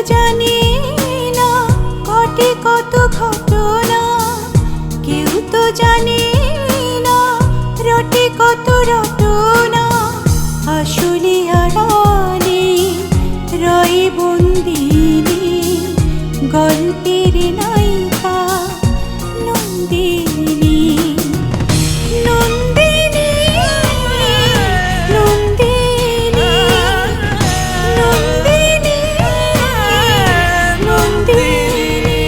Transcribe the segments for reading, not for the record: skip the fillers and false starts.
জানে না ঘটে কত ঘটনা, কেউ তো জানে না রটে কত রটনা। আসলে আড়ালে রয়ে বন্দিনী গল্পের নায়িকা নন্দিনী। নন্দিনী নন্দিনী নন্দিনী নন্দিনী।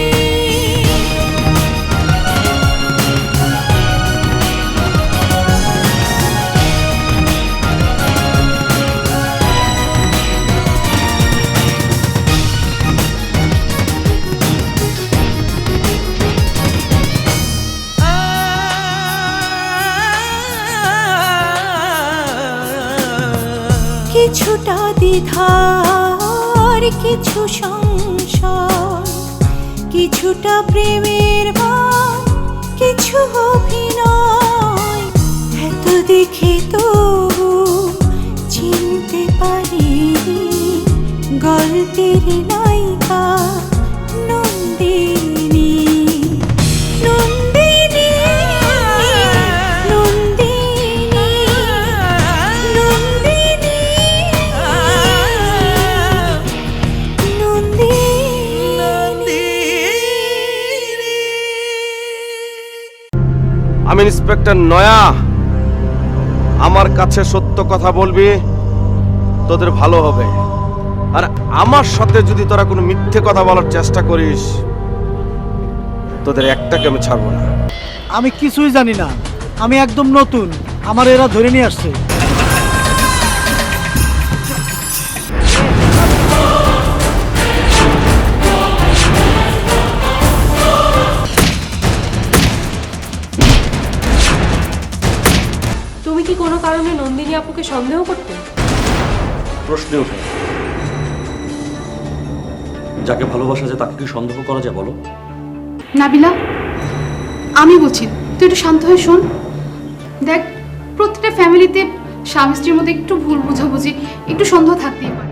কিছুটা দ্বিধার কিছু সংশয়, কিছুটা প্রেমের ভাব, কিছু অভিনয়। এত দেখে তো চিনতে পারিনি গল্পের নায়িকা নন্দিনী। নন্দিনী নন্দিনী নন্দিনী আমি ইন্সপেক্টর নয়া। আমার কাছে সত্য কথা বলবি, তোদের ভালো হবে। আর আমার সাথে যদি তোরা কোনো মিথ্যে কথা বলার চেষ্টা করিস, তোদের একটাকে আমি ছাড়বো না। আমি কিছুই জানি না, আমি একদম নতুন, আমার এরা ধরে নিয়ে আসছে। তুমি কি কোনো কারণে নন্দিনী আপুকে সন্দেহ করতে? প্রশ্নে ওঠে না। যাকে ভালোবাসা যায় তাকে কি সন্দেহ করা যায় বলো? নাবিলা, আমি বলছি তুই একটু শান্ত হয়ে শোন। দেখ, প্রত্যেকটা ফ্যামিলিতে স্বামী স্ত্রীর মধ্যে একটু ভুল বোঝাবুঝি, একটু সন্দেহ থাকতেই পারে।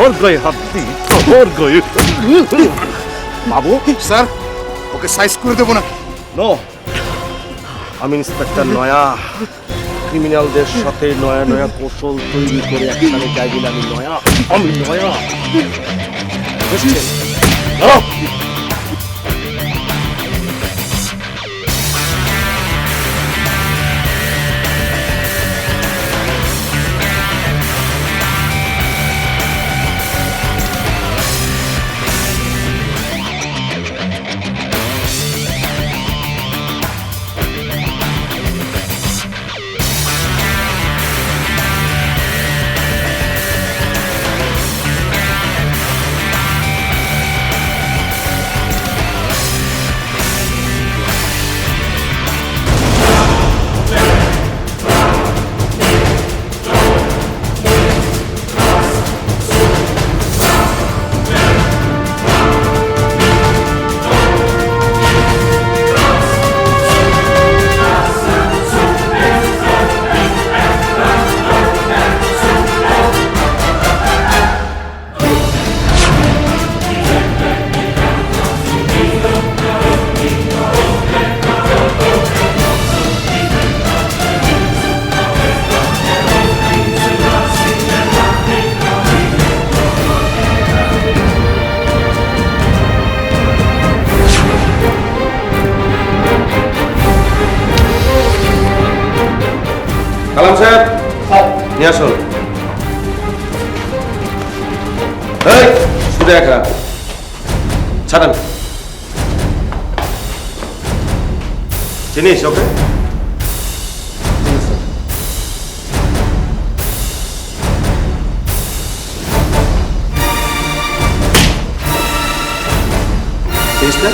আমার গায়ে হাত দি, আমার গায়ে। বাবু স্যার, ওকে সাইজ করে দেবো না। নো, আমি ইন্সপেক্টর নয়া। ক্রিমিনালদের সাথে নয়া নয়া কৌশল তৈরি করে একসাথে যাই বলে আমি নয়া। আমি নয়া, বুঝছেন? কালাম সাহেব, নিয়ে আসুন। এই শুধু একা ছাড়েন। চিনিস ওকে? চিনিস না?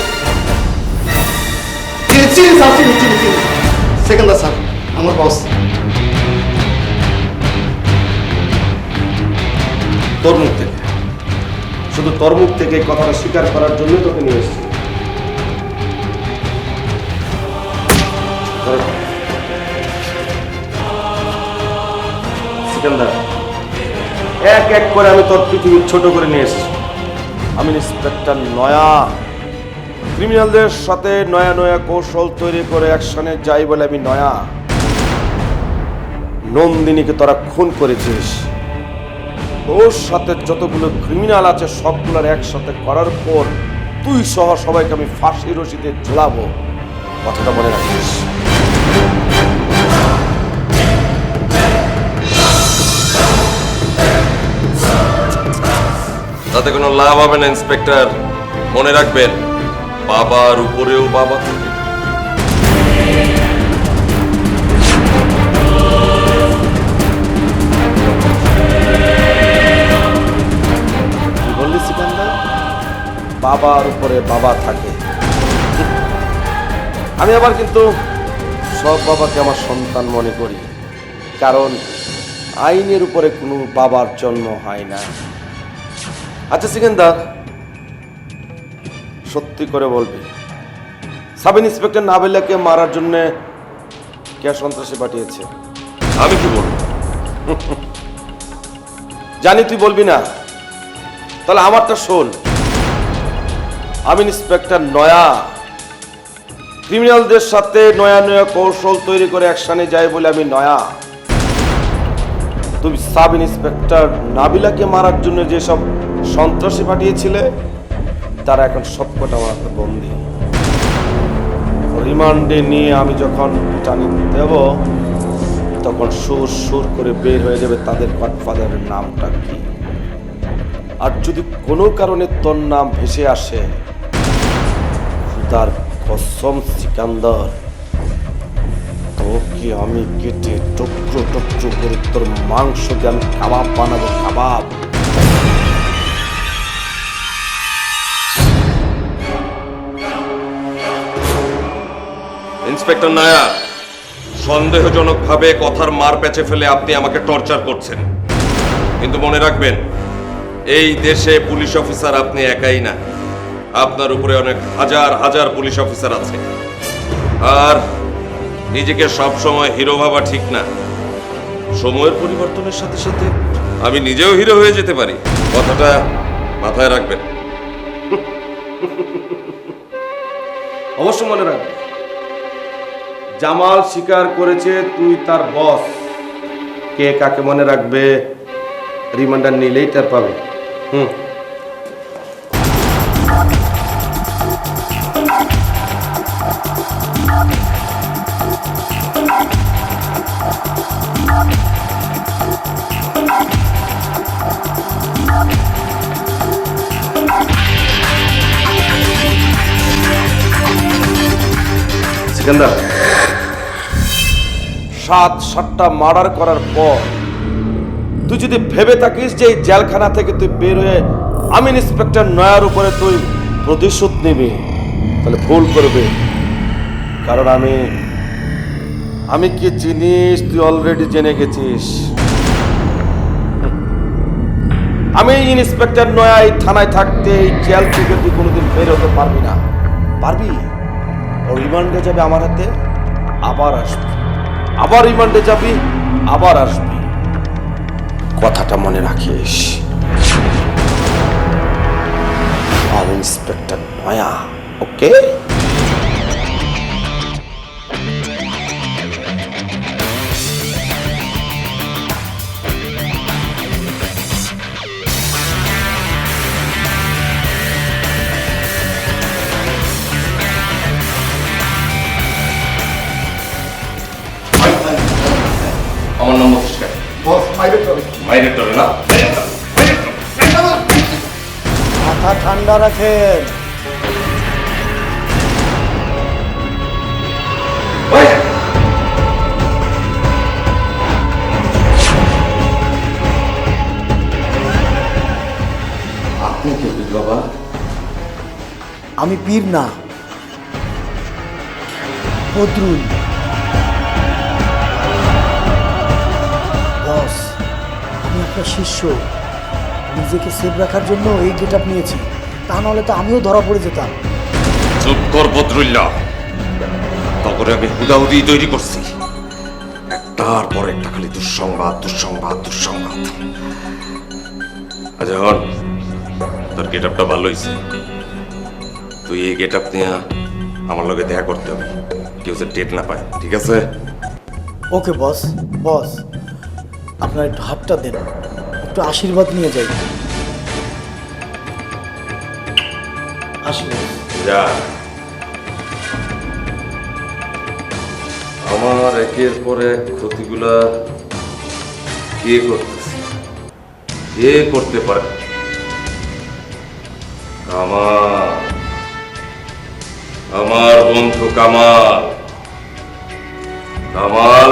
চিনি স্যার, চিনি চিনি চিনি। সেকেন্দার স্যার, আমার বস। তোর মুখ থেকে, শুধু তোর মুখ থেকে এই কথাটা স্বীকার করার জন্যই তোকে নিয়ে এসেছি। সিকান্দার, এক এক করে আমি তোর পৃথিবী ছোট করে নিয়ে এসেছি। আমি ইন্সপেক্টর নয়া, ক্রিমিনালদের সাথে নয়া নয়া কৌশল তৈরি করে অ্যাকশনে যাই বলে আমি নয়া। নন্দিনীকে তোরা খুন করেছিস, তোর সাথে যতগুলো ক্রিমিনাল আছে সবগুলোর একসাথে করার পর তুই সহ সবাইকে আমি ফাঁসি রশিতে ঝোলাবো। কথাটা মনে রাখিস। তাতে কোনো লাভ হবে না ইন্সপেক্টর, মনে রাখবেন বাবার উপরেও বাবা থাকে। কি বললি সিকান্দার? বাবার উপরে বাবা থাকে। আমি আবার কিন্তু সব বাবাকে আমার সন্তান মনে করি, কারণ আইনের উপরে কোনো বাবার জন্ম হয় না। আচ্ছা সিকান্দার, সত্যি করে বলবি, সাব ইন্সপেক্টর নাবিলাকে মারার জন্য কে সন্ত্রাসী পাঠিয়েছে? আমি কি বলবো? জানি তুই বলবি না, তাহলে আমারটা শোন। আমি ইন্সপেক্টর নয়া, ক্রিমিনালদের সাথে নয়া নয়া কৌশল তৈরি করে অ্যাকশনে যাই বলে আমি নয়া। তুমি সাব ইন্সপেক্টর নাবিলাকে মারার জন্য যেসব সন্ত্রাসী পাঠিয়েছিলে তারা এখন সবকটা আমার হাতে বন্দী। রিমান্ডে নিয়ে আমি যখন পিটানি দেব তখন সুর সুর করে বের হয়ে যাবে তাদের গডফাদারের নামটা কি। আর যদি কোনো কারণে তোর নাম ভেসে আসে, তার কসম সিকান্দার, তোকে আমি কেটে টুকরো টুকরো করে তোর মাংস দিয়ে আমি কাবাব বানাবো, কাবাব। ইন্সপেক্টর নায়া, সন্দেহজনকভাবে কথার মার প্যাচে ফেলে আপনি আমাকে টর্চার করছেন, কিন্তু মনে রাখবেন এই দেশে পুলিশ অফিসার আপনি একাই না, আপনার উপরে অনেক হাজার হাজার পুলিশ অফিসার আছে। আর নিজেকে সব সময় হিরো ভাবা ঠিক না। সময়ের পরিবর্তনের সাথে সাথে আমি নিজেও হিরো হয়ে যেতে পারি, কথাটা মাথায় রাখবেন। অবশ্য মনে রাখবে, জামাল স্বীকার করেছে তুই তার বস। কে কাকে মনে রাখবে রিমান্ডার নিলেই তার পাবে। সিকান্দার, 7-7টা মার্ডার করার পর তুই যদি ভেবে থাকিস যে এই জেলখানা থেকে তুই বের হয়ে আমি ইন্সপেক্টর নয়ার উপরে তুই প্রতিশোধ নিবি, তাহলে ভুল করবে। কারণ আমি কি জিনিস তুই অলরেডি জেনে গেছিস। আমি ইন্সপেক্টর নয়া এই থানায় থাকতে এই জেল থেকে তুই কোনোদিন বের হতে পারবি না। পারবি? ও রিমান্ডে যাবে আমার হাতে, আবার আসবি, আবার রিমান্ডে যাবি, আবার আসবি। কথাটা মনে রাখিস। আমি ইন্সপেক্টর নয়া, ওকে? আমার নাম মুস্কান। বস, মাইরে চলে। মাইরের ডরে না, মাথা ঠান্ডা রাখেন। আপনি কে বাবা? আমি পীর না, বদরুল। আপনার শিষ্য, নিজেকে সেভ রাখার জন্য এই গেট আপ নিয়েছি, তা নাহলে তো আমিও ধরা পড়ে যেতাম। চুপ কর বদরুল্লাহ, তখন আমি হুদাহুদি তৈরি করছি, একটার পর একটা খালি দুঃসংবাদ দুঃসংবাদ দুঃসংবাদ। আচ্ছা হন, তোর গেট আপটা ভালো হয়েছে, তুই এই গেট আপ নিয়ে আমার লগে দেখা করতে হবে, কেউ যে টেট না পায়, ঠিক আছে? ওকে বস। বস, আপনার একটু হাতটা দেন, একটু আশীর্বাদ নিয়ে যাই। আসুন। যা। আমার একের পর এক ক্ষতিগুলা কে করতেছে, কে করতে পারে? কামাল, আমার বন্ধু কামাল। কামাল,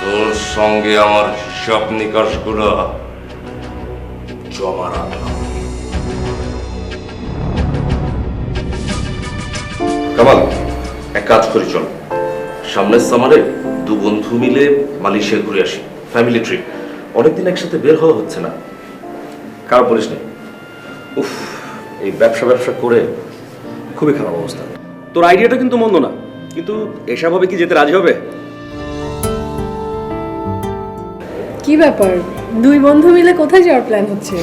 তোর সঙ্গে আমার হিসাব নিকাশ গুলো জমা রাখলাম। কামাল, এক কাজ করি, চল সামনের সামারে দু বন্ধু মিলে মালয়েশিয়া ঘুরে আসি, ফ্যামিলি ট্রিপ। অনেকদিন একসাথে বের হওয়া হচ্ছে না। কার বলিস না, উফ, এই ব্যবসা করে খুবই খারাপ অবস্থা। তোর আইডিয়াটা কিন্তু মন্দ না, কিন্তু এসব হবে কি যেতে রাজি হবে? কি ব্যাপার, দুই বন্ধু মিলে কোথায় যাওয়ার প্ল্যান হচ্ছে?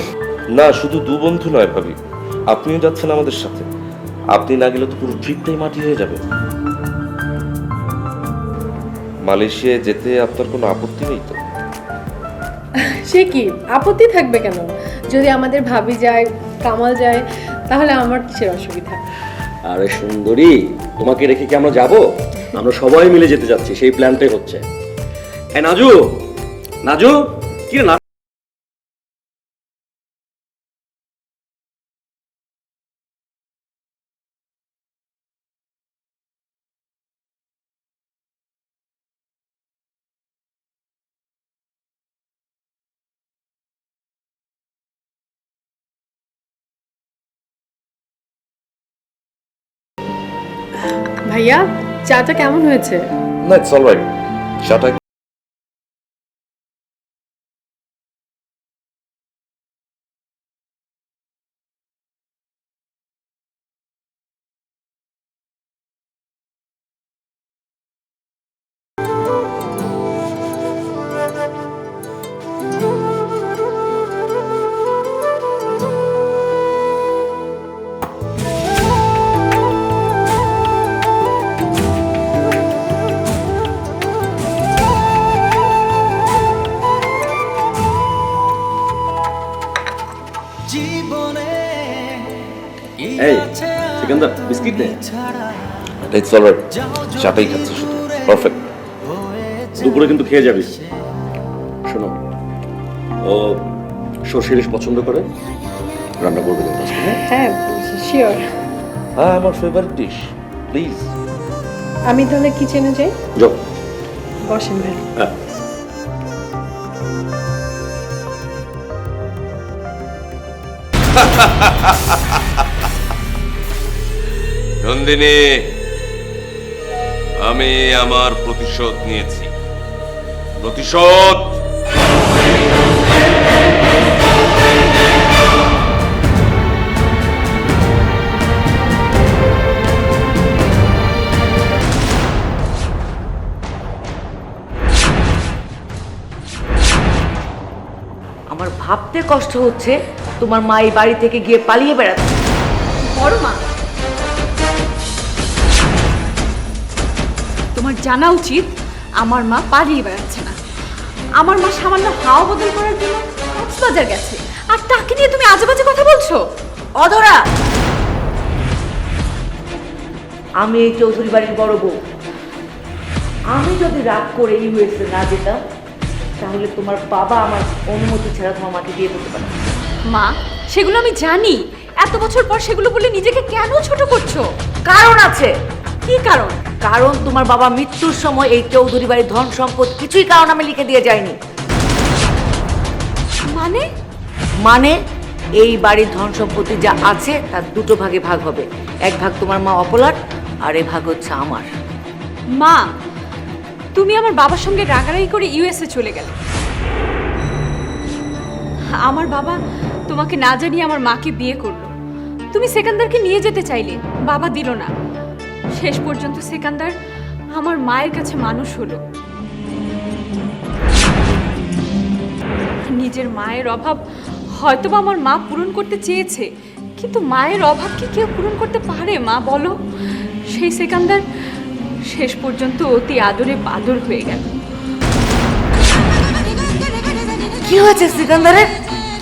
না, শুধু দু বন্ধু নয় ভাবি, আপনিও যাচ্ছেন আমাদের সাথে। আপনি না গেলে তো পুরো ট্রিপটাই মাটি হয়ে যাবে। মালয়েশিয়ায় যেতে আপনার কোনো আপত্তি নেই তো? সে কি আপত্তি থাকবে কেন? যদি আমাদের ভাবি যায়, কামাল যায়, তাহলে আমার কিসের অসুবিধা? আরে সুন্দরী, তোমাকে রেখে কি আমরা যাব? আমরা সবাই মিলে যেতে যাচ্ছি, সেই প্ল্যানটাই হচ্ছে। হ্যাঁ নাজু, নাজু কি রে না? ভাইয়া, চাটা কেমন হয়েছে? না, ইটস অলরাইট। চাটা এই সিকান্দার, বিস্কিট দে। ইটস অলরাইট, চাটাই খাচ্ছি শুধু, পারফেক্ট। দুপুরে কিন্তু খেয়ে যাবি। শোনো, ও সর্ষে ইলিশ পছন্দ করে, রান্না করবে তোর কাছে, হ্যাঁ? হ্যাঁ, শিওর। হ্যাঁ, আমার ফেভারিট ডিশ, প্লিজ। আমি তাহলে কিচেনে যাই। যাও। বসেন ভাই। হ্যাঁ। নন্দিনী, আমি আমার প্রতিশোধ নিয়েছি। প্রতিশোধ। আমার ভাবতে কষ্ট হচ্ছে তোমার মা এই বাড়ি থেকে গিয়ে পালিয়ে বেড়াচ্ছে। বড় মা, তোমার জানা উচিত আমার মা পালিয়ে বেড়াচ্ছে না। আমার মা সামান্য হাওয়া বদল করার জন্য কক্সবাজার গেছে, আর তাকে নিয়ে তুমি আজেবাজে কথা বলছো। অধরা, আমি এই চৌধুরী বাড়ির বড় বউ। আমি যদি রাগ করে ইউএসএ না যেতাম, তাহলে তোমার বাবা আমার অনুমতি ছাড়া তোমার মাকে বিয়ে করতে পারে। মা, সেগুলো আমি জানি। এত বছর পর সেগুলো বলে নিজেকে কেন ছোট করছো? কারণ আছে। কি কারণ? কারণ তোমার বাবা মৃত্যুর সময় এই চৌধুরী বাড়ির ধন সম্পদ কিছুই কারণ আমি লিখে দিয়ে যায়নি। মানে? মানে এই বাড়ির ধন সম্পত্তি যা আছে তার দুটো ভাগে ভাগ হবে। এক ভাগ তোমার মা অপলার, আর এ ভাগ হচ্ছে আমার। মা, তুমি আমার বাবার সঙ্গে রাগারাগি করে ইউএসএ চলে গেলে, আমার বাবা তোমাকে না জানিয়ে আমার মাকে বিয়ে করলো। তুমি সেকান্দারকে নিয়ে যেতে চাইলে, বাবা দিল না। শেষ পর্যন্ত সেকান্দার আমার মায়ের কাছে মানুষ হলো। নিজের মায়ের অভাব হয়তোবা আমার মা পূরণ করতে চেয়েছে, কিন্তু মায়ের অভাব কি কেউ পূরণ করতে পারে মা বলো? সেই সেকান্দার শেষ পর্যন্ত অতি আদরে বাদর হয়ে গেল। কি হয়েছে সিকান্দারের?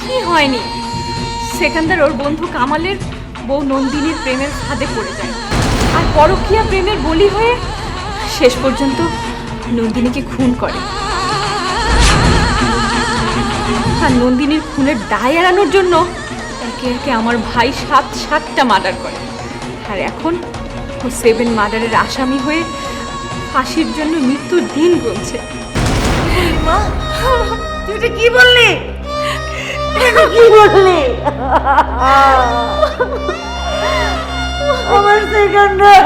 কি হয়নি, সেকান্দার ওর বন্ধু কামালের বউ নন্দিনীর প্রেমের ফাঁদে পড়ে যায়, আর পরকীয়া প্রেমের বলি হয়ে শেষ পর্যন্ত নন্দিনীকে খুন করে। আর নন্দিনীর খুনের দায় এড়ানোর জন্য একে একে আমার ভাই 7টা মার্ডার করে, আর এখন ও 7 মার্ডারের আসামি হয়ে ফাঁসির জন্য মৃত্যুর দিন গুনছে। মা, তুই এটা কি বললি? এটা কি বললি? আমার সিকান্দার